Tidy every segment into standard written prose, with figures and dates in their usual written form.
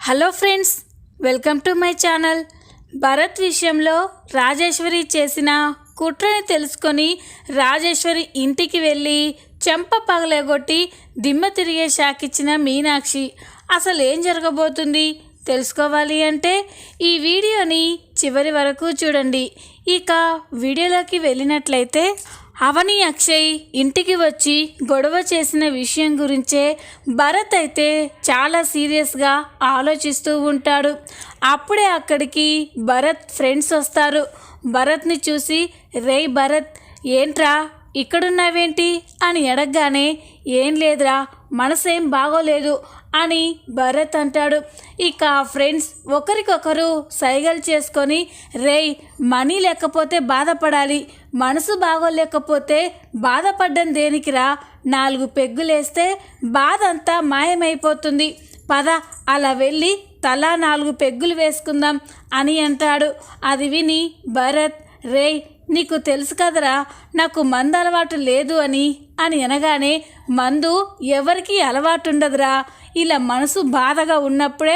Hello friends, welcome to my channel. Bharat విషయంలో రాజేశ్వరి చేసిన కుట్రని తెలుసుకొని రాజేశ్వరి ఇంటికి వెళ్ళి చెంప పగలగొట్టి దిమ్మ తిరిగే షాకిచ్చిన మీనాక్షి. అసలు ఏం జరగబోతుంది తెలుసుకోవాలి అంటే ఈ వీడియోని చివరి వరకు చూడండి. ఇక వీడియోలోకి వెళ్ళినట్లయితే అవని అక్షయ్ ఇంటికి వచ్చి గొడవ చేసిన విషయం గురించే భరత్ అయితే చాలా సీరియస్గా ఆలోచిస్తూ ఉంటాడు. అప్పుడే అక్కడికి భరత్ ఫ్రెండ్స్ వస్తారు. భరత్ని చూసి, రేయ్ భరత్, ఏంట్రా ఇక్కడున్నావేంటి అని అడగగానే, ఏం లేదురా, మనసేం బాగోలేదు అని భరత్ అంటాడు. ఇక ఫ్రెండ్స్ ఒకరికొకరు సైగలు చేసుకొని, రేయ్, మనీ లేకపోతే బాధపడాలి, మనసు బాగోలేకపోతే బాధపడ్డం దేనికిరా, 4 పెగ్గులేస్తే బాధ అంతా మాయమైపోతుంది, పద అలా వెళ్ళి తలా 4 పెగ్గులు వేసుకుందాం అని అంటాడు. అది విని భరత్, రేయ్, నీకు తెలుసు కదరా నాకు మందు అలవాటు లేదు అని అనగానే, మందు ఎవరికి అలవాటు ఉండదురా, ఇలా మనసు బాధగా ఉన్నప్పుడే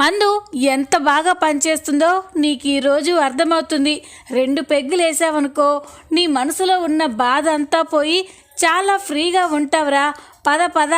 మందు ఎంత బాగా పనిచేస్తుందో నీకు ఈరోజు అర్థమవుతుంది. 2 పెగ్గులు వేసావనుకో, నీ మనసులో ఉన్న బాధ అంతా పోయి చాలా ఫ్రీగా ఉంటావురా, పద పద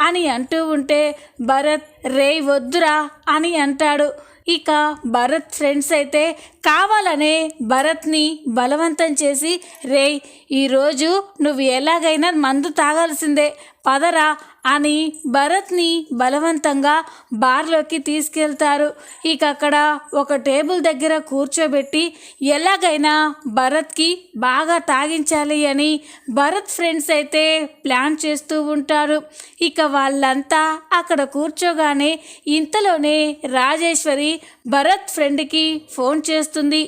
అని అంటూ ఉంటే భరత్, రేయ్ వద్దురా అని అంటాడు. ఇక భరత్ ఫ్రెండ్స్ అయితే కావాలనే భరత్ని బలవంతం చేసి, రేయ్, ఈరోజు నువ్వు ఎలాగైనా మందు తాగాల్సిందే, పదరా అని భరత్ని బలవంతంగా బార్లోకి తీసుకెళ్తారు. ఇక అక్కడ ఒక టేబుల్ దగ్గర కూర్చోబెట్టి ఎలాగైనా భరత్కి బాగా తాగించాలి అని భరత్ ఫ్రెండ్స్ అయితే ప్లాన్ చేస్తూ ఉంటారు. ఇక వాళ్ళంతా అక్కడ కూర్చోగానే ఇంతలోనే రాజేశ్వరి భరత్ ఫ్రెండ్కి ఫోన్ చేస్తుంది.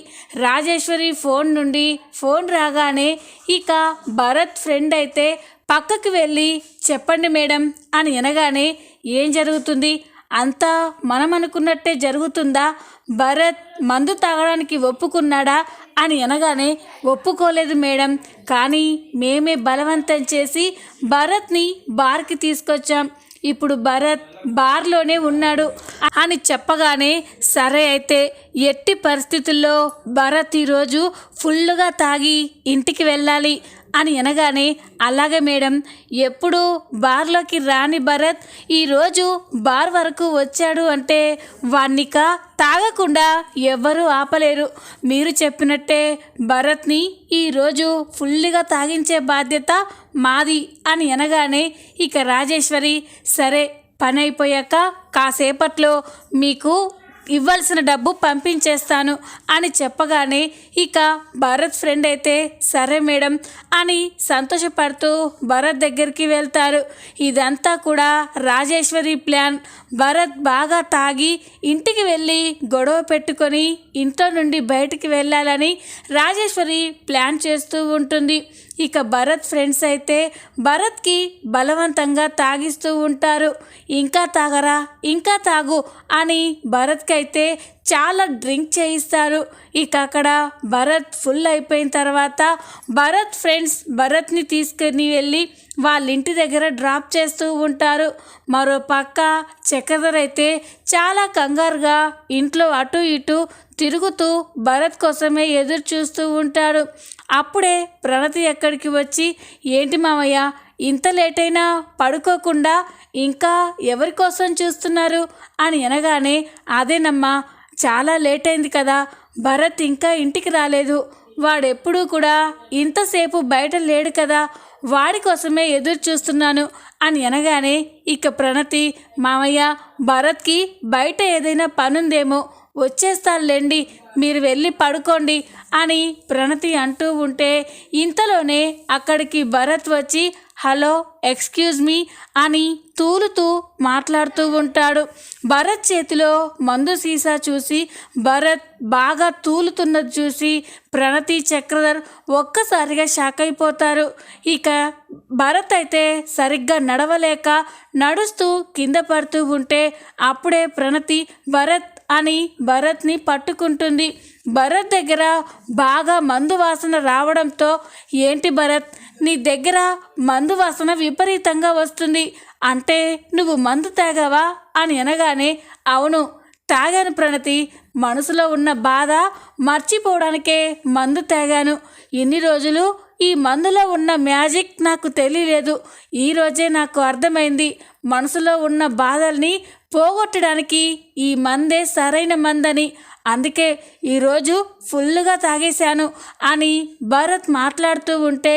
రాజేశ్వరి ఫోన్ నుండి ఫోన్ రాగానే ఇక భరత్ ఫ్రెండ్ అయితే పక్కకి వెళ్ళి, చెప్పండి మేడం అని అనగానే, ఏం జరుగుతుంది, అంతా మనం అనుకున్నట్టే జరుగుతుందా, భరత్ మందు తాగడానికి ఒప్పుకున్నాడా అని అనగానే, ఒప్పుకోలేదు మేడం, కానీ మేమే బలవంతం చేసి భరత్ని బార్కి తీసుకొచ్చాం, ఇప్పుడు భరత్ బార్లోనే ఉన్నాడు అని చెప్పగానే, సరే అయితే ఎట్టి పరిస్థితుల్లో భరత్ ఈరోజు ఫుల్గా తాగి ఇంటికి వెళ్ళాలి అని అనగానే, అలాగే మేడం, ఎప్పుడు బార్లోకి రాని భరత్ ఈరోజు బార్ వరకు వచ్చాడు అంటే వాన్నిక తాగకుండా ఎవ్వరూ ఆపలేరు, మీరు చెప్పినట్టే భరత్ని ఈరోజు ఫుల్గా తాగించే బాధ్యత మాది అని అనగానే, ఇక రాజేశ్వరి, సరే పని అయిపోయాక కాసేపట్లో మీకు ఇవ్వాల్సిన డబ్బు పంపించేస్తాను అని చెప్పగానే ఇక భరత్ ఫ్రెండ్ అయితే సరే మేడం అని సంతోషపడుతూ భరత్ దగ్గరికి వెళ్తారు. ఇదంతా కూడా రాజేశ్వరి ప్లాన్. భరత్ బాగా తాగి ఇంటికి వెళ్ళి గొడవ పెట్టుకొని ఇంట్లో నుండి బయటికి వెళ్ళాలని రాజేశ్వరి ప్లాన్ చేస్తూ ఉంటుంది. ఇక భరత్ ఫ్రెండ్స్ అయితే భరత్కి బలవంతంగా తాగిస్తూ ఉంటారు. ఇంకా తాగరా, ఇంకా తాగు అని భరత్కి అయితే చాలా డ్రింక్ చేయిస్తారు. ఇక అక్కడ భరత్ ఫుల్ అయిపోయిన తర్వాత భరత్ ఫ్రెండ్స్ భరత్ని తీసుకుని వెళ్ళి వాళ్ళ ఇంటి దగ్గర డ్రాప్ చేస్తూ ఉంటారు. మరో పక్క చక్రధర్ అయితే చాలా కంగారుగా ఇంట్లో అటు ఇటు తిరుగుతూ భరత్ కోసమే ఎదురు చూస్తూ ఉంటాడు. అప్పుడే ప్రణతి ఎక్కడికి వచ్చి, ఏంటి మామయ్య, ఇంత లేట్ అయినా పడుకోకుండా ఇంకా ఎవరి కోసం చూస్తున్నారు అని అనగానే, అదేనమ్మా, చాలా లేట్ అయింది కదా, భరత్ ఇంకా ఇంటికి రాలేదు, వాడెప్పుడూ కూడా ఇంతసేపు బయట లేడు కదా, వాడి కోసమే ఎదురు చూస్తున్నాను అని అనగానే ఇక ప్రణతి, మామయ్య, భరత్కి బయట ఏదైనా పనుందేమో, వచ్చేస్తానులేండి, మీరు వెళ్ళి పడుకోండి అని ప్రణతి అంటూ ఉంటే ఇంతలోనే అక్కడికి భరత్ వచ్చి, హలో, ఎక్స్క్యూజ్ మీ అని తూలుతూ మాట్లాడుతూ ఉంటాడు. భరత్ చేతిలో మందు సీసా చూసి భరత్ బాగా తూలుతున్నది చూసి ప్రణతి చక్రధర్ ఒక్కసారిగా షాక్ అయిపోతారు. ఇక భరత్ అయితే సరిగ్గా నడవలేక నడుస్తూ కింద పడుతూ ఉంటే అప్పుడే ప్రణతి భరత్ అని భరత్ని పట్టుకుంటుంది. భరత్ దగ్గర బాగా మందు వాసన రావడంతో, ఏంటి భరత్, నీ దగ్గర మందు వాసన విపరీతంగా వస్తుంది, అంటే నువ్వు మందు తాగావా అని అనగానే అవును తాగాను ప్రణతి, మనసులో ఉన్న బాధ మర్చిపోవడానికే మందు తాగాను. ఇన్ని రోజులు ఈ మందులో ఉన్న మ్యాజిక్ నాకు తెలియలేదు. ఈరోజే నాకు అర్థమైంది. మనసులో ఉన్న బాధల్ని పోగొట్టడానికి ఈ మందే సరైన మందని. అందుకే ఈరోజు ఫుల్లుగా తాగేశాను అని భరత్ మాట్లాడుతూ ఉంటే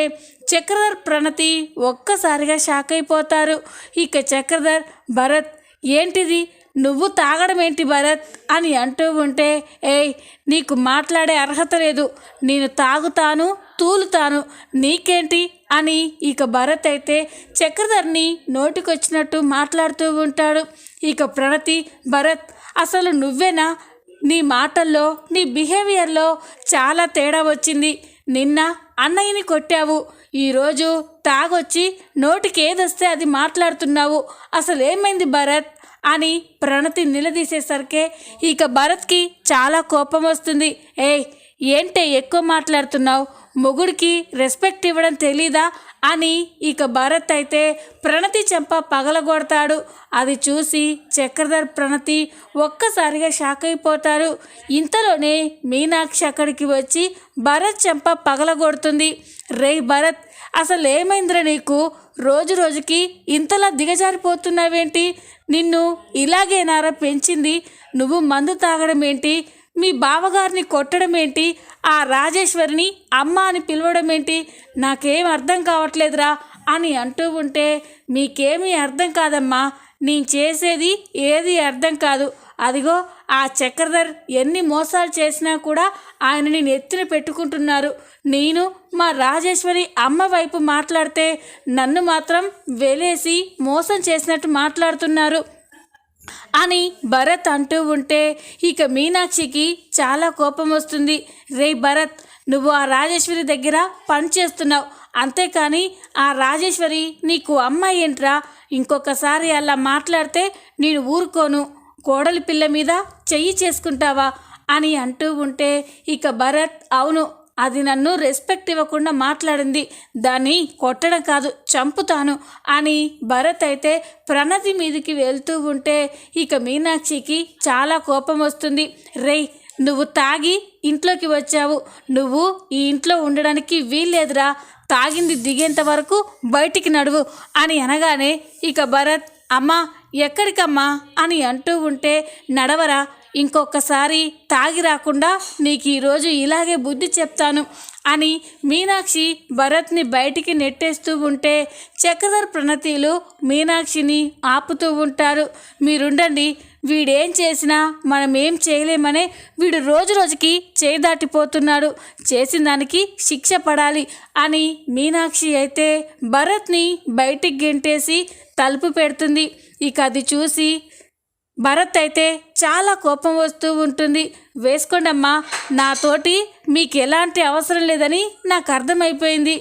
చక్రధర్ ప్రణతి ఒక్కసారిగా షాక్ అయిపోతారు. ఇక చక్రధర్ భరత్ ఏంటిది, నువ్వు తాగడం ఏంటి భరత్ అని అంటూ ఉంటే ఏయ్ నీకు మాట్లాడే అర్హత లేదు, నేను తాగుతాను తూలుతాను నీకేంటి అని ఇక భరత్ అయితే చక్రధర్ని నోటికొచ్చినట్టు మాట్లాడుతూ ఉంటాడు. ఇక ప్రణతి భరత్ అసలు నువ్వేనా, నీ మాటల్లో నీ బిహేవియర్లో చాలా తేడా వచ్చింది. నిన్న అన్నయ్యని కొట్టావు, ఈరోజు తాగొచ్చి నోటికి ఏదొస్తే అది మాట్లాడుతున్నావు, అసలు ఏమైంది భరత్ అని ప్రణతి నిలదీసేసరికే ఇక భరత్కి చాలా కోపం వస్తుంది. ఏయ్ ఏంటే ఎక్కువ మాట్లాడుతున్నావు, మొగుడికి రెస్పెక్ట్ ఇవ్వడం తెలీదా అని ఇక భరత్ అయితే ప్రణతి చెంప పగలగొడతాడు. అది చూసి చక్రధర్ ప్రణతి ఒక్కసారిగా షాక్ అయిపోతారు. ఇంతలోనే మీనాక్షి అక్కడికి వచ్చి భరత్ చెంప పగలగొడుతుంది. రేయ్ భరత్ అసలు ఏమైందిరా నీకు, రోజు రోజుకి ఇంతలా దిగజారిపోతున్నావేంటి, నిన్ను ఇలాగేనారా పెంచింది, నువ్వు మందు తాగడం ఏంటి, మీ బావగారిని కొట్టడం ఏంటి, ఆ రాజేశ్వరిని అమ్మ అని పిలవడం ఏంటి, నాకేం అర్థం కావట్లేదురా అని అంటూ ఉంటే మీకేమీ అర్థం కాదమ్మా, నేను చేసేది ఏది అర్థం కాదు. అదిగో ఆ చక్రధర్ ఎన్ని మోసాలు చేసినా కూడా ఆయనని నెత్తిన పెట్టుకుంటున్నారు. నేను మా రాజేశ్వరి అమ్మ వైపు మాట్లాడితే నన్ను మాత్రం వెలేసి మోసం చేసినట్టు మాట్లాడుతున్నారు అని భరత్ అంటూ ఉంటే ఇక మీనాక్షికి చాలా కోపం వస్తుంది. రే భరత్ నువ్వు ఆ రాజేశ్వరి దగ్గర పని చేస్తున్నావు, అంతేకాని ఆ రాజేశ్వరి నీకు అమ్మాయి ఏంట్రా, ఇంకొకసారి అలా మాట్లాడితే నేను ఊరుకోను, కోడలి పిల్ల మీద చెయ్యి చేసుకుంటావా అని అంటూ ఉంటే ఇక భరత్ అవును అది నన్ను రెస్పెక్ట్ ఇవ్వకుండా మాట్లాడింది, దాన్ని కొట్టడం కాదు చంపుతాను అని భరత్ అయితే ప్రణతి మీదికి వెళ్తూ ఉంటే ఇక మీనాక్షికి చాలా కోపం వస్తుంది. రేయ్ నువ్వు తాగి ఇంట్లోకి వచ్చావు, నువ్వు ఈ ఇంట్లో ఉండడానికి వీల్లేదురా, తాగింది దిగేంత వరకు బయటికి నడువు అని అనగానే ఇక భరత్ అమ్మా ఎక్కడికమ్మా అని అంటూ ఉంటే నడవరా, ఇంకొకసారి తాగి రాకుండా నీకు ఈరోజు ఇలాగే బుద్ధి చెప్తాను అని మీనాక్షి భరత్ని బయటికి నెట్టేస్తూ ఉంటే చక్రధర్ ప్రణతిలు మీనాక్షిని ఆపుతూ ఉంటారు. మీరుండండి, వీడేం చేసినా మనం ఏం చేయలేమనే వీడు రోజు రోజుకి చేదాటిపోతున్నాడు, చేసిన దానికి శిక్ష పడాలి అని మీనాక్షి అయితే భరత్ని బయటికి గెంటేసి తలుపు పెడుతుంది. ఇక అది చూసి భరత్ అయితే చాలా కోపం వస్తూ ఉంటుంది. వేసుకోండమ్మా, నాతోటి మీకు ఎలాంటి అవసరం లేదని నాకు అర్థమైపోయింది.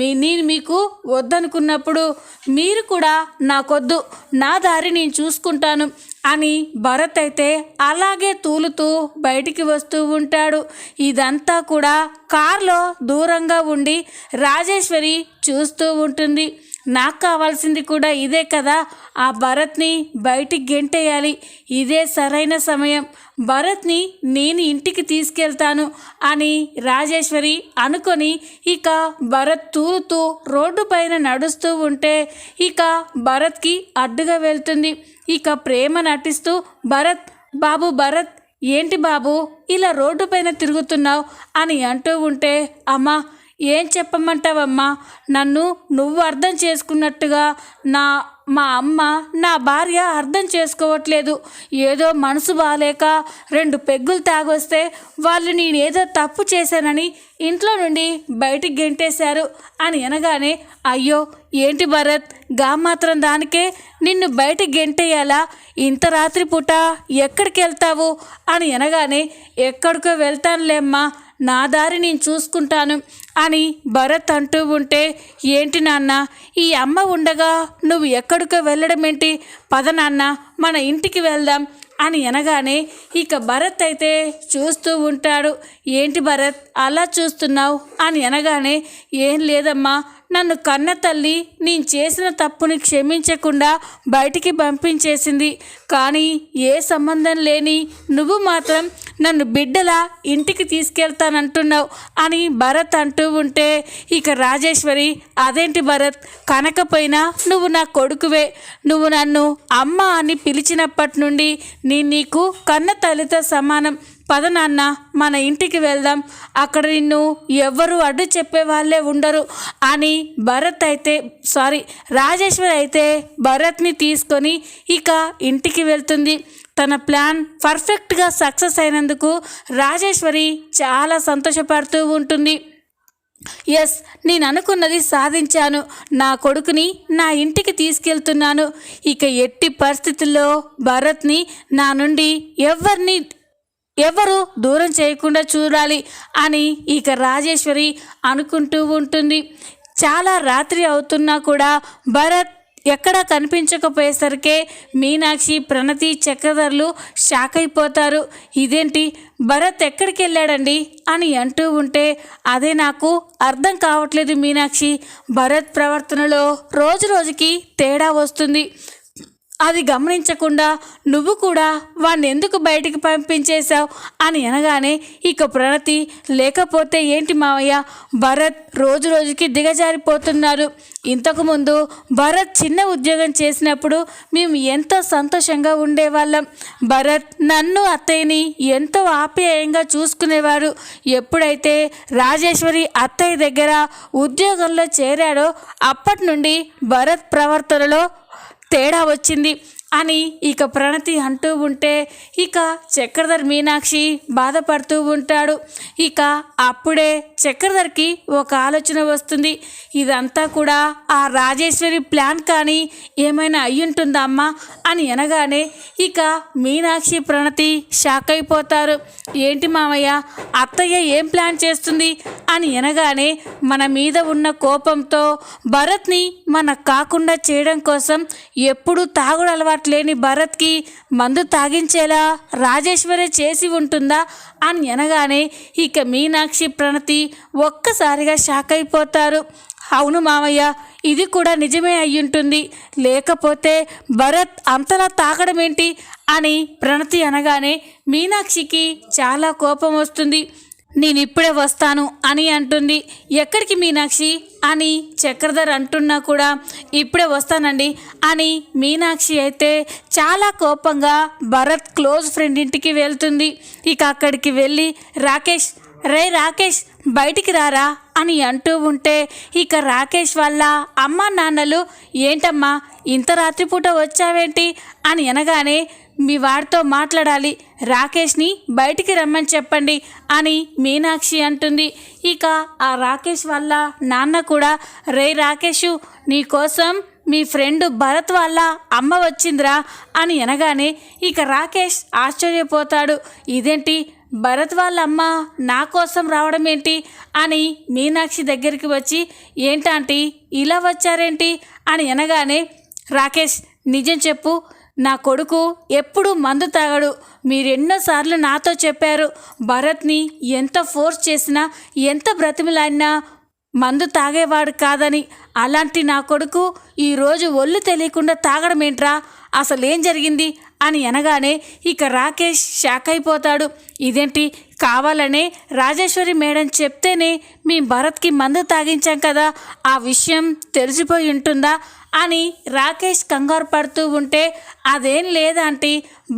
నేను మీకు వద్దనుకున్నప్పుడు మీరు కూడా నాకొద్దు, నా దారి నేను చూసుకుంటాను అని భరత్ అయితే అలాగే తూలుతూ బయటికి వస్తూ ఉంటాడు. ఇదంతా కూడా కారులో దూరంగా ఉండి రాజేశ్వరి చూస్తూ ఉంటుంది. నాకు కావాల్సింది కూడా ఇదే కదా, ఆ భరత్ని బయటికి గెంటేయాలి, ఇదే సరైన సమయం, భరత్ని నేను ఇంటికి తీసుకెళ్తాను అని రాజేశ్వరి అనుకొని ఇక భరత్ తూలుతూ రోడ్డు పైన నడుస్తూ ఉంటే ఇక భరత్కి అడ్డుగా వెళ్తుంది. ఇక ప్రేమ నటిస్తూ భరత్ బాబు భరత్ ఏంటి బాబు ఇలా రోడ్డు పైన తిరుగుతున్నావు అని అంటూ ఉంటే అమ్మా ఏం చెప్పమంటావమ్మా, నన్ను నువ్వు అర్థం చేసుకున్నట్టుగా మా అమ్మ నా భార్య అర్థం చేసుకోవట్లేదు. ఏదో మనసు బాగాలేక 2 పెగ్గులు తాగొస్తే వాళ్ళు నేనేదో తప్పు చేశానని ఇంట్లో నుండి బయటికి గెంటేశారు అని అనగానే అయ్యో ఏంటి భరత్ గా మాత్రం దానికే నిన్ను బయటికి గెంటేయాలా, ఇంత రాత్రి పూట ఎక్కడికి వెళ్తావు అని అనగానే ఎక్కడికో వెళ్తానులేమ్మా, నా దారి నేను చూసుకుంటాను అని భరత్ అంటూ ఉంటే ఏంటి నాన్న ఈ అమ్మ ఉండగా నువ్వు ఎక్కడికో వెళ్ళడం ఏంటి, పద నాన్న మన ఇంటికి వెళ్దాం అని అనగానే ఇక భరత్ అయితే చూస్తూ ఉంటాడు. ఏంటి భరత్ అలా చూస్తున్నావు అని అనగానే ఏం లేదమ్మా, నన్ను కన్న తల్లి నేను చేసిన తప్పుని క్షమించకుండా బయటికి పంపించేసింది. కానీ ఏ సంబంధం లేని నువ్వు మాత్రం నన్ను బిడ్డలా ఇంటికి తీసుకెళ్తానంటున్నావు అని భరత్ అంటూ ఉంటే ఇక రాజేశ్వరి, అదేంటి భరత్, కనకపోయినా నువ్వు నా కొడుకువే. నువ్వు నన్ను అమ్మ అని పిలిచినప్పటి నుండి నేను నీకు కన్న తల్లితో సమానం. పద నాన్న, మన ఇంటికి వెళ్దాం, అక్కడ నిన్ను ఎవ్వరూ అడ్డు చెప్పేవాళ్ళే ఉండరు అని రాజేశ్వరి అయితే భరత్ని తీసుకొని ఇక ఇంటికి వెళ్తుంది. తన ప్లాన్ పర్ఫెక్ట్గా సక్సెస్ అయినందుకు రాజేశ్వరి చాలా సంతోషపడుతూ ఉంటుంది. ఎస్, నేను అనుకున్నది సాధించాను. నా కొడుకుని నా ఇంటికి తీసుకెళ్తున్నాను. ఇక ఎట్టి పరిస్థితుల్లో భరత్ని నా నుండి ఎవరు దూరం చేయకుండా చూడాలి అని ఇక రాజేశ్వరి అనుకుంటూ ఉంటుంది. చాలా రాత్రి అవుతున్నా కూడా భరత్ ఎక్కడా కనిపించకపోయేసరికే మీనాక్షి, ప్రణతి, చక్రధర్లు షాక్ అయిపోతారు. ఇదేంటి, భరత్ ఎక్కడికి వెళ్ళాడండి అని అంటూ ఉంటే అదే నాకు అర్థం కావట్లేదు మీనాక్షి. భరత్ ప్రవర్తనలో రోజు రోజుకి తేడా వస్తుంది. అది గమనించకుండా నువ్వు కూడా వాడిని ఎందుకు బయటికి పంపించేశావు అని అనగానే ఇక ప్రణతి, లేకపోతే ఏంటి మావయ్య, భరత్ రోజు రోజుకి దిగజారిపోతున్నారు. ఇంతకుముందు భరత్ చిన్న ఉద్యోగం చేసినప్పుడు మేము ఎంతో సంతోషంగా ఉండేవాళ్ళం. భరత్ నన్ను, అత్తయ్యని ఎంతో ఆప్యాయంగా చూసుకునేవారు. ఎప్పుడైతే రాజేశ్వరి అత్తయ్య దగ్గర ఉద్యోగంలో చేరాడో అప్పటి నుండి భరత్ ప్రవర్తనలో తేడా వచ్చింది అని ఇక ప్రణతి అంటూ ఉంటే ఇక చక్రధర్, మీనాక్షి బాధపడుతూ ఉంటాడు. ఇక అప్పుడే చక్రధర్కి ఒక ఆలోచన వస్తుంది. ఇదంతా కూడా ఆ రాజేశ్వరి ప్లాన్ కానీ ఏమైనా అయ్యుంటుందా అమ్మా అని అనగానే ఇక మీనాక్షి, ప్రణతి షాక్ అయిపోతారు. ఏంటి మామయ్య, అత్తయ్య ఏం ప్లాన్ చేస్తుంది అని అనగానే మన మీద ఉన్న కోపంతో భరత్ని మనకు కాకుండా చేయడం కోసం ఎప్పుడు తాగుడు అలవాటు లేని భరత్కి మందు తాగించేలా రాజేశ్వరి చేసి ఉంటుందా అని అనగానే ఇక మీనాక్షి, ప్రణతి ఒక్కసారిగా షాక్ అయిపోతారు. అవును మామయ్య, ఇది కూడా నిజమే అయ్యుంటుంది. లేకపోతే భరత్ అంతలా తాగడం ఏంటి అని ప్రణతి అనగానే మీనాక్షికి చాలా కోపం వస్తుంది. నేను ఇప్పుడే వస్తాను అని అంటుంది. ఎక్కడికి మీనాక్షి అని చక్రధర్ అంటున్నా కూడా ఇప్పుడే వస్తానండి అని మీనాక్షి అయితే చాలా కోపంగా భరత్ క్లోజ్ ఫ్రెండ్ ఇంటికి వెళ్తుంది. ఇక అక్కడికి వెళ్ళి రాకేష్ బయటికి రారా అని అంటూ ఉంటే ఇక రాకేష్ వాళ్ళ అమ్మ నాన్నలు, ఏంటమ్మా ఇంత రాత్రిపూట వచ్చావేంటి అని అనగానే మీ వాడితో మాట్లాడాలి, రాకేష్ని బయటికి రమ్మని చెప్పండి అని మీనాక్షి అంటుంది. ఇక ఆ రాకేష్ వాళ్ళ నాన్న కూడా, రాకేషు నీకోసం మీ ఫ్రెండ్ భరత్ వాళ్ళ అమ్మ వచ్చిందిరా అని అనగానే ఇక రాకేష్ ఆశ్చర్యపోతాడు. ఇదేంటి, భరత్ వాళ్ళ అమ్మ నా కోసం రావడం ఏంటి అని మీనాక్షి దగ్గరికి వచ్చి, ఏంటంటే ఇలా వచ్చారేంటి అని అనగానే, రాకేష్ నిజం చెప్పు, నా కొడుకు ఎప్పుడు మందు తాగడు. మీరెన్నోసార్లు నాతో చెప్పారు, భరత్ని ఎంత ఫోర్స్ చేసినా ఎంత బ్రతిమలాడినా మందు తాగేవాడు కాదని. అలాంటి నా కొడుకు ఈరోజు ఒళ్ళు తెలియకుండా తాగడం ఏంట్రా, అసలేం జరిగింది అని అనగానే ఇక రాకేష్ షాక్ అయిపోతాడు. ఇదేంటి, కావాలనే రాజేశ్వరి మేడం చెప్తేనే మీ భరత్కి మందు తాగించాం కదా, ఆ విషయం తెలిసిపోయి ఉంటుందా అని రాకేష్ కంగారు పడుతూ ఉంటే, అదేం లేదంటే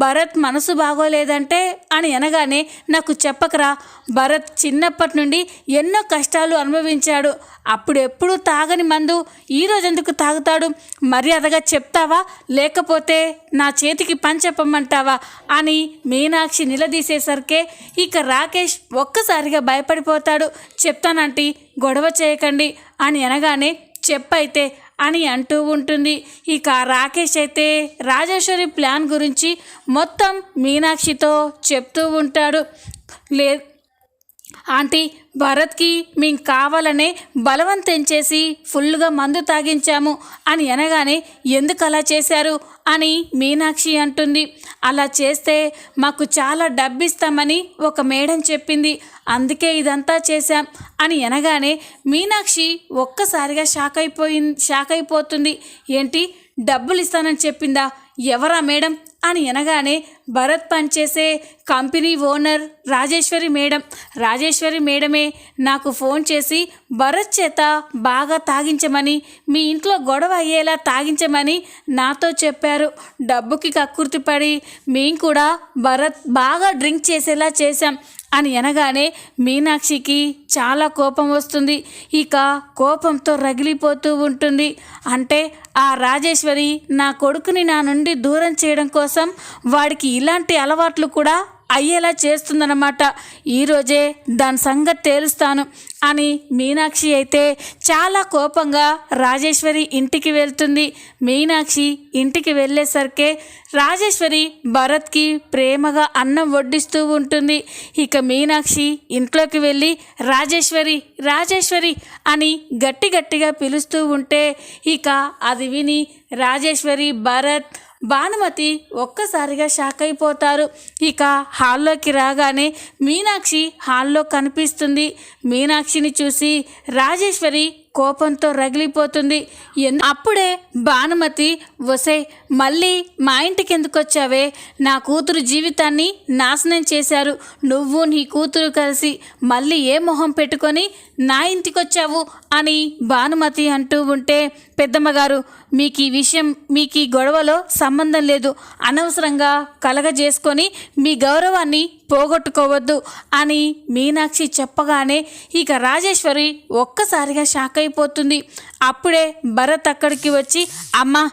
భరత్ మనసు బాగోలేదంటే అని అనగానే, నాకు చెప్పకరా, భరత్ చిన్నప్పటి నుండి ఎన్నో కష్టాలు అనుభవించాడు, అప్పుడెప్పుడు తాగని మందు ఈరోజు ఎందుకు తాగుతాడు, మర్యాదగా చెప్తావా లేకపోతే నా చేతికి పని చెప్పమంటావా అని మీనాక్షి నిలదీసేసరికే ఇక రాకేష్ ఒక్కసారిగా భయపడిపోతాడు. చెప్తానంటీ, గొడవ చేయకండి అని అనగానే, చెప్పైతే అని అంటూ ఉంటుంది. ఇక రాకేష్ అయితే రాజేశ్వరి ప్లాన్ గురించి మొత్తం మీనాక్షితో చెప్తూ ఉంటాడు. ఆంటీ, భరత్కి మేం కావాలనే బలవంతం చేసి ఫుల్గా మందు తాగించాము అని అనగానే ఎందుకు అలా చేశారు అని మీనాక్షి అంటుంది. అలా చేస్తే మాకు చాలా డబ్బిస్తామని ఒక మేడం చెప్పింది, అందుకే ఇదంతా చేశాం అని అనగానే మీనాక్షి ఒక్కసారిగా షాక్ అయిపోతుంది. ఏంటి, డబ్బులు ఇస్తానని చెప్పిందా? ఎవరా మేడం అని అనగానే భరత్ పనిచేసే కంపెనీ ఓనర్ రాజేశ్వరి మేడమే నాకు ఫోన్ చేసి భరత్ చేత బాగా తాగించమని, మీ ఇంట్లో గొడవ అయ్యేలా తాగించమని నాతో చెప్పారు. డబ్బుకి కక్కుర్తిపడి మేము కూడా భరత్ బాగా డ్రింక్ చేసేలా చేశాం అని అనగానే మీనాక్షికి చాలా కోపం వస్తుంది. ఇక కోపంతో రగిలిపోతూ ఉంటుంది. అంటే ఆ రాజేశ్వరి నా కొడుకుని నా నుండి దూరం చేయడం కోసం వాడికి ఇలాంటి అలవాట్లు కూడా అయ్యేలా చేస్తుందన్నమాట. ఈరోజే దాని సంగతి తేలుస్తాను అని మీనాక్షి అయితే చాలా కోపంగా రాజేశ్వరి ఇంటికి వెళ్తుంది. మీనాక్షి ఇంటికి వెళ్ళేసరికే రాజేశ్వరి భరత్కి ప్రేమగా అన్నం వడ్డిస్తూ ఉంటుంది. ఇక మీనాక్షి ఇంట్లోకి వెళ్ళి రాజేశ్వరి అని గట్టిగా పిలుస్తూ ఉంటే ఇక అది విని రాజేశ్వరి, భరత్, భానుమతి ఒక్కసారిగా షాక్ అయిపోతారు. ఇక హాల్లోకి రాగానే మీనాక్షి హాల్లో కనిపిస్తుంది. మీనాక్షిని చూసి రాజేశ్వరి కోపంతో రగిలిపోతుంది. అప్పుడే భానుమతి, వసే మళ్ళీ మా ఇంటికి ఎందుకు వచ్చావే? నా కూతురు జీవితాన్ని నాశనం చేశారు. నువ్వు నీ కూతురు కలిసి మళ్ళీ ఏ మొహం పెట్టుకొని నా ఇంటికి వచ్చావు అని భానుమతి అంటూ ఉంటే, పెద్దమ్మగారు, మీకు ఈ గొడవలో సంబంధం లేదు, అనవసరంగా కలగజేసుకొని మీ గౌరవాన్ని పోగొట్టుకోవద్దు అని మీనాక్షి చెప్పగానే ఇక రాజేశ్వరి ఒక్కసారిగా షాక్ అయిపోతుంది. అప్పుడే భరత్ అక్కడికి వచ్చి, అమ్మా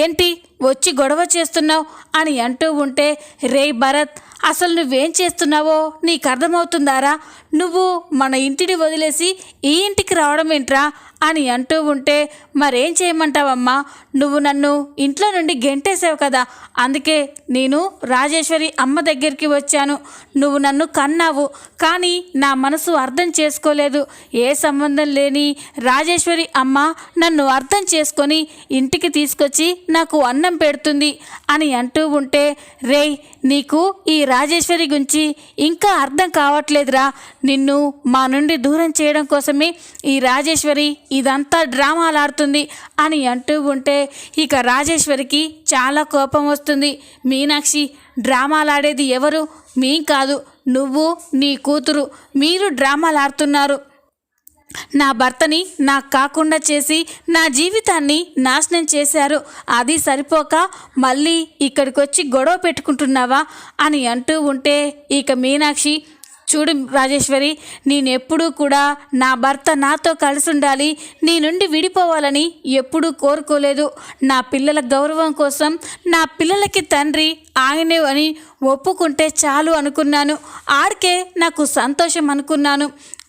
ఏంటి వచ్చి గొడవ చేస్తున్నావు అని అంటూ ఉంటే, రేయ్ భరత్, అసలు నువ్వేం చేస్తున్నావో నీకు అర్థమవుతుందారా? నువ్వు మన ఇంటిని వదిలేసి ఈ ఇంటికి రావడం ఏంట్రా అని అంటూ ఉంటే, మరేం చేయమంటావమ్మా, నువ్వు నన్ను ఇంట్లో నుండి గెంటేసావు కదా, అందుకే నేను రాజేశ్వరి అమ్మ దగ్గరికి వచ్చాను. నువ్వు నన్ను కన్నావు, కానీ నా మనసు అర్థం చేసుకోలేదు. ఏ సంబంధం లేని రాజేశ్వరి అమ్మ నన్ను అర్థం చేసుకొని ఇంటికి తీసుకొచ్చి నాకు అన్నం పెడుతుంది అని అంటూ ఉంటే, రేయ్, నీకు ఈ రాజేశ్వరి గురించి ఇంకా అర్థం కావట్లేదురా. నిన్ను మా నుండి దూరం చేయడం కోసమే ఈ రాజేశ్వరి ఇదంతా డ్రామాలాడుతుంది అని అంటూ ఉంటే ఇక రాజేశ్వరికి చాలా కోపం వస్తుంది. మీనాక్షి, డ్రామాలాడేది ఎవరు? మేం కాదు, నువ్వు నీ కూతురు, మీరు డ్రామాలాడుతున్నారు. నా భర్తని నాకు కాకుండా చేసి నా జీవితాన్ని నాశనం చేశారు. అది సరిపోక మళ్ళీ ఇక్కడికి వచ్చి గొడవ పెట్టుకుంటున్నావా అని అంటూ ఉంటే ఇక మీనాక్షి, చూడు రాజేశ్వరి, నేనెప్పుడూ కూడా నా భర్త నాతో కలిసి ఉండాలి, నీ నుండి విడిపోవాలని ఎప్పుడూ కోరుకోలేదు. నా పిల్లల గౌరవం కోసం నా పిల్లలకి తండ్రి ఆయనే అని ఒప్పుకుంటే చాలు అనుకున్నాను. ఆడికే నాకు సంతోషం అనుకున్నాను.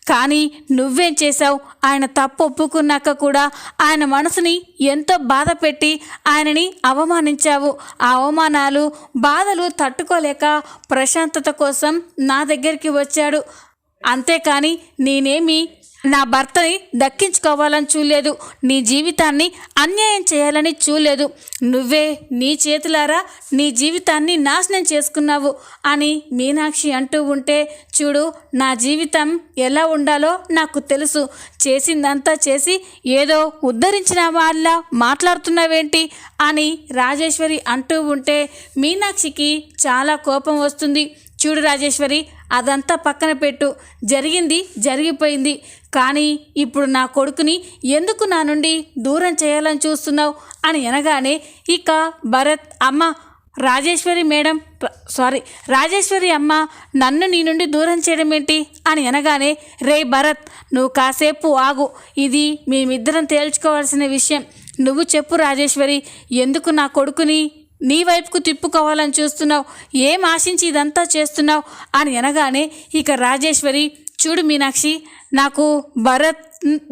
కానీ నువ్వేం చేశావు? ఆయన తప్పు ఒప్పుకున్నాక కూడా ఆయన మనసుని ఎంతో బాధ పెట్టి ఆయనని అవమానించావు. ఆ అవమానాలు, బాధలు తట్టుకోలేక ప్రశాంతత కోసం నా దగ్గరికి వచ్చాడు. అంతేకాని నేనేమి నా భర్తని దక్కించుకోవాలని చూడలేదు, నీ జీవితాన్ని అన్యాయం చేయాలని చూడలేదు. నువ్వే నీ చేతులారా నీ జీవితాన్ని నాశనం చేసుకున్నావు అని మీనాక్షి అంటూ ఉంటే, చూడు, నా జీవితం ఎలా ఉండాలో నాకు తెలుసు. చేసిందంతా చేసి ఏదో ఉద్ధరించిన వాళ్ళ మాట్లాడుతున్నావేంటి అని రాజేశ్వరి అంటూ ఉంటే మీనాక్షికి చాలా కోపం వస్తుంది. చూడు రాజేశ్వరి, అదంతా పక్కన పెట్టు, జరిగింది జరిగిపోయింది. కానీ ఇప్పుడు నా కొడుకుని ఎందుకు నా నుండి దూరం చేయాలని చూస్తున్నావు అని అనగానే ఇక భరత్, అమ్మ రాజేశ్వరి అమ్మ నన్ను నీ నుండి దూరం చేయడం ఏంటి అని అనగానే, రే భరత్, నువ్వు కాసేపు ఆగు, ఇది మేమిద్దరం తేల్చుకోవాల్సిన విషయం. నువ్వు చెప్పు రాజేశ్వరి, ఎందుకు నా కొడుకుని నీ వైపుకు తిప్పుకోవాలని చూస్తున్నావు? ఏం ఆశించి ఇదంతా చేస్తున్నావు అని అనగానే ఇక రాజేశ్వరి, చూడు మీనాక్షి, నాకు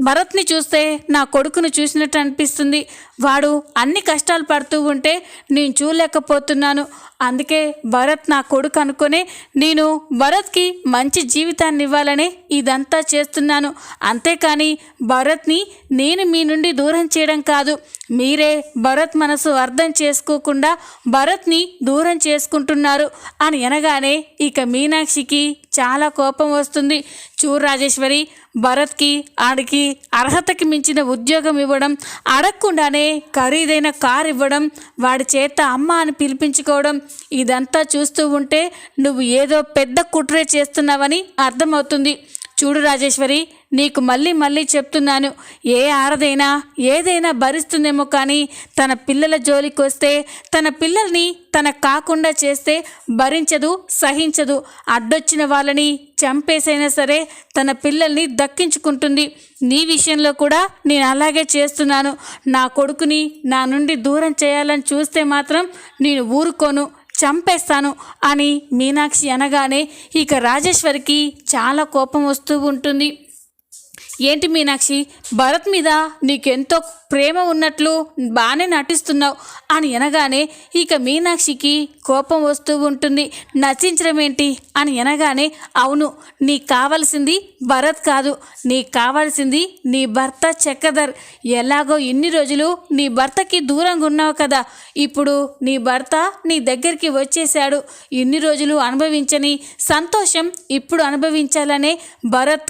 భరత్ని చూస్తే నా కొడుకును చూసినట్టు అనిపిస్తుంది. వాడు అన్ని కష్టాలు పడుతూ ఉంటే నేను చూడలేకపోతున్నాను. అందుకే భరత్ నా కొడుకు అనుకునే నేను భరత్కి మంచి జీవితాన్ని ఇవ్వాలని ఇదంతా చేస్తున్నాను. అంతేకాని భరత్ని నేను మీ నుండి దూరం చేయడం కాదు. మీరే భరత్ మనసు అర్థం చేసుకోకుండా భరత్ని దూరం చేసుకుంటున్నారు అని అనగానే ఇక మీనాక్షికి చాలా కోపం వస్తుంది. చూడు రాజేశ్వరి, భరత్కి ఆడికి అర్హతకి మించిన ఉద్యోగం ఇవ్వడం, అడగకుండానే ఖరీదైన కారు ఇవ్వడం, వాడి చేత అమ్మ అని పిలిపించుకోవడం, ఇదంతా చూస్తూ ఉంటే నువ్వు ఏదో పెద్ద కుట్రే చేస్తున్నావని అర్థమవుతుంది. చూడు రాజేశ్వరి, నీకు మళ్ళీ చెప్తున్నాను, ఏ ఆడదైనా ఏదైనా భరిస్తుందేమో కానీ తన పిల్లల జోలికి వస్తే, తన పిల్లల్ని తన కాకుండా చేస్తే భరించదు, సహించదు. అడ్డొచ్చిన వాళ్ళని చంపేసైనా సరే తన పిల్లల్ని దక్కించుకుంటుంది. నీ విషయంలో కూడా నేను అలాగే చేస్తున్నాను. నా కొడుకుని నా నుండి దూరం చేయాలని చూస్తే మాత్రం నేను ఊరుకోను, చంపేస్తాను అని మీనాక్షి అనగానే ఇక రాజేశ్వరికి చాలా కోపం వస్తూ ఉంటుంది. ఏంటి మీనాక్షి, భరత్ మీద నీకెంతో ప్రేమ ఉన్నట్లు బాగానే నటిస్తున్నావు అని అనగానే ఇక మీనాక్షికి కోపం వస్తూ ఉంటుంది. నటించడం ఏంటి అని అనగానే, అవును, నీకు కావాల్సింది భరత్ కాదు, నీకు కావాల్సింది నీ భర్త చక్రధర్. ఎలాగో ఇన్ని రోజులు నీ భర్తకి దూరంగా ఉన్నావు కదా, ఇప్పుడు నీ భర్త నీ దగ్గరికి వచ్చేసాడు. ఇన్ని రోజులు అనుభవించని సంతోషం ఇప్పుడు అనుభవించాలనే భరత్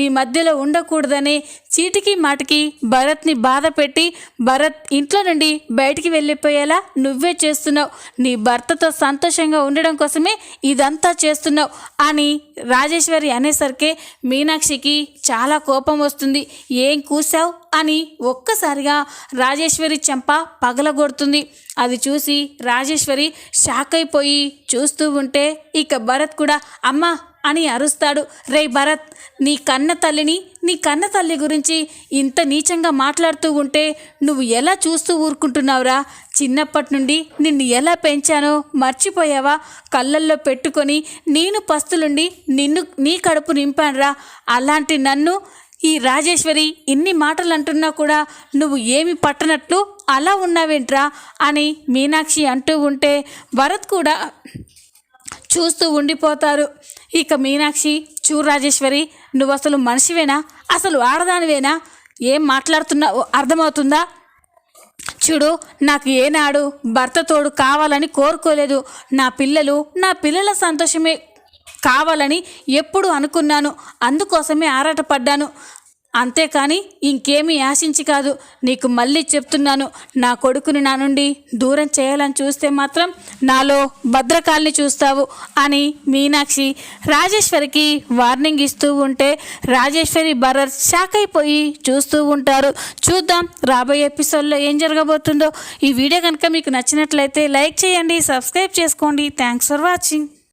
నీ మధ్యలో ఉండకూడదనే చీటికి మాటికి భరత్ని బాధ పెట్టి భరత్ ఇంట్లో నుండి బయటికి వెళ్ళిపోయేలా నువ్వే చేస్తున్నావు. నీ భర్తతో సంతోషంగా ఉండడం కోసమే ఇదంతా చేస్తున్నావు అని రాజేశ్వరి అనేసరికి మీనాక్షికి చాలా కోపం వస్తుంది. ఏం కూసావు అని ఒక్కసారిగా రాజేశ్వరి చెంప పగలగొడుతుంది. అది చూసి రాజేశ్వరి షాక్ అయిపోయి చూస్తూ ఉంటే ఇక భరత్ కూడా అమ్మా అని అరుస్తాడు. రే భరత్, నీ కన్న తల్లి గురించి ఇంత నీచంగా మాట్లాడుతూ ఉంటే నువ్వు ఎలా చూస్తూ ఊరుకుంటున్నావురా? చిన్నప్పటి నుండి నిన్ను ఎలా పెంచానో మర్చిపోయావా? కళ్ళల్లో పెట్టుకొని నేను పస్తులుండి నీ కడుపు నింపానురా. అలాంటి నన్ను ఈ రాజేశ్వరి ఇన్ని మాటలు అంటున్నా కూడా నువ్వు ఏమి పట్టనట్లు అలా ఉన్నావేంట్రా అని మీనాక్షి అంటూ ఉంటే భరత్ కూడా చూస్తూ ఉండిపోతారు. ఇక మీనాక్షి, చూడు రాజేశ్వరి, నువ్వు అసలు మనిషివేనా? అసలు ఆడదానివేనా? ఏం మాట్లాడుతున్నావు అర్థమవుతుందా? చూడు, నాకు ఏనాడు భర్త తోడు కావాలని కోరుకోలేదు. నా పిల్లల సంతోషమే కావాలని ఎప్పుడు అనుకున్నాను. అందుకోసమే ఆరాటపడ్డాను. అంతేకాని ఇంకేమీ ఆశించి కాదు. నీకు మళ్ళీ చెప్తున్నాను, నా కొడుకుని నా నుండి దూరం చేయాలని చూస్తే మాత్రం నాలో భద్రకాల్ని చూస్తావు అని మీనాక్షి రాజేశ్వరికి వార్నింగ్ ఇస్తూ ఉంటే రాజేశ్వరి భరత్ షాక్ అయిపోయి చూస్తూ ఉంటారు. చూద్దాం రాబోయే ఎపిసోడ్లో ఏం జరగబోతుందో. ఈ వీడియో కనుక మీకు నచ్చినట్లయితే లైక్ చేయండి, సబ్స్క్రైబ్ చేసుకోండి. Thanks for watching.